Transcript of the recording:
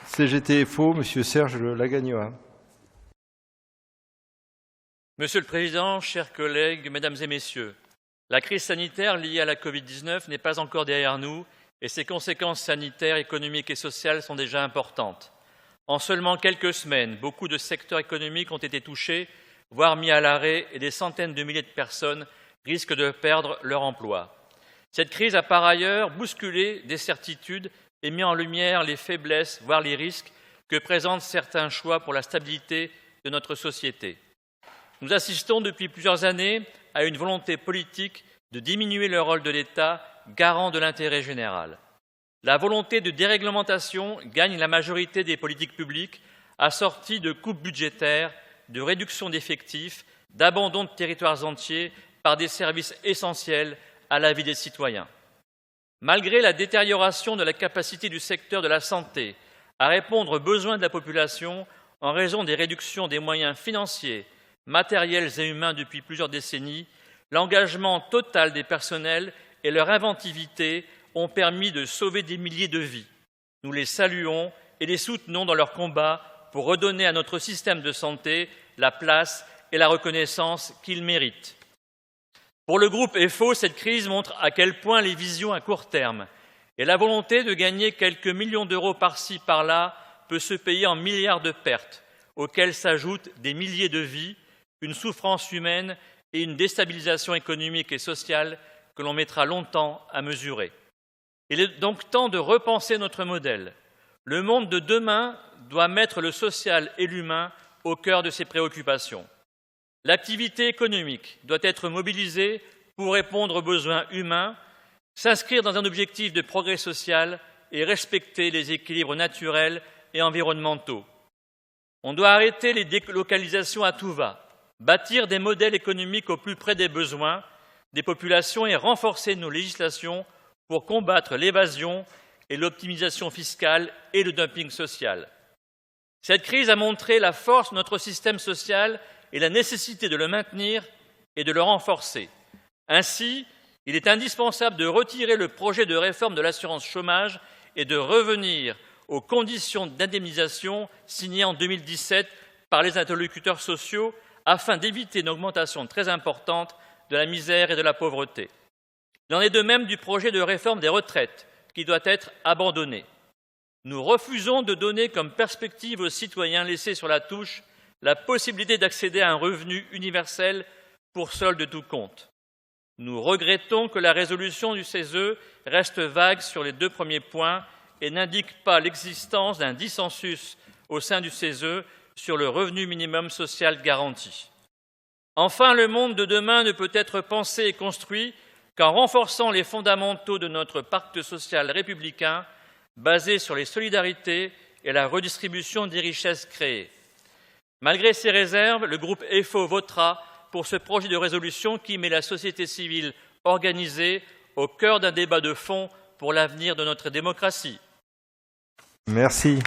CGT-FO, Monsieur Serge Lagagnoa. Monsieur le Président, chers collègues, Mesdames et Messieurs, la crise sanitaire liée à la Covid-19 n'est pas encore derrière nous et ses conséquences sanitaires, économiques et sociales sont déjà importantes. En seulement quelques semaines, beaucoup de secteurs économiques ont été touchés, voire mis à l'arrêt, et des centaines de milliers de personnes risquent de perdre leur emploi. Cette crise a par ailleurs bousculé des certitudes et mis en lumière les faiblesses, voire les risques que présentent certains choix pour la stabilité de notre société. Nous assistons depuis plusieurs années à une volonté politique de diminuer le rôle de l'État, garant de l'intérêt général. La volonté de déréglementation gagne la majorité des politiques publiques, assortie de coupes budgétaires, de réduction d'effectifs, d'abandon de territoires entiers par des services essentiels à la vie des citoyens. Malgré la détérioration de la capacité du secteur de la santé à répondre aux besoins de la population en raison des réductions des moyens financiers, matériels et humains depuis plusieurs décennies, l'engagement total des personnels et leur inventivité ont permis de sauver des milliers de vies. Nous les saluons et les soutenons dans leur combat pour redonner à notre système de santé la place et la reconnaissance qu'il mérite. Pour le groupe FO, cette crise montre à quel point les visions à court terme et la volonté de gagner quelques millions d'euros par-ci, par-là peut se payer en milliards de pertes, auxquelles s'ajoutent des milliers de vies, une souffrance humaine et une déstabilisation économique et sociale que l'on mettra longtemps à mesurer. Il est donc temps de repenser notre modèle. Le monde de demain doit mettre le social et l'humain au cœur de ses préoccupations. L'activité économique doit être mobilisée pour répondre aux besoins humains, s'inscrire dans un objectif de progrès social et respecter les équilibres naturels et environnementaux. On doit arrêter les délocalisations à tout va, bâtir des modèles économiques au plus près des besoins des populations et renforcer nos législations pour combattre l'évasion et l'optimisation fiscale et le dumping social. Cette crise a montré la force de notre système social et la nécessité de le maintenir et de le renforcer. Ainsi, il est indispensable de retirer le projet de réforme de l'assurance chômage et de revenir aux conditions d'indemnisation signées en 2017 par les interlocuteurs sociaux afin d'éviter une augmentation très importante de la misère et de la pauvreté. Il en est de même du projet de réforme des retraites qui doit être abandonné. Nous refusons de donner comme perspective aux citoyens laissés sur la touche la possibilité d'accéder à un revenu universel pour solde de tout compte. Nous regrettons que la résolution du CESE reste vague sur les deux premiers points et n'indique pas l'existence d'un dissensus au sein du CESE sur le revenu minimum social garanti. Enfin, le monde de demain ne peut être pensé et construit qu'en renforçant les fondamentaux de notre pacte social républicain basé sur les solidarités et la redistribution des richesses créées. Malgré ces réserves, le groupe FO votera pour ce projet de résolution qui met la société civile organisée au cœur d'un débat de fond pour l'avenir de notre démocratie. Merci.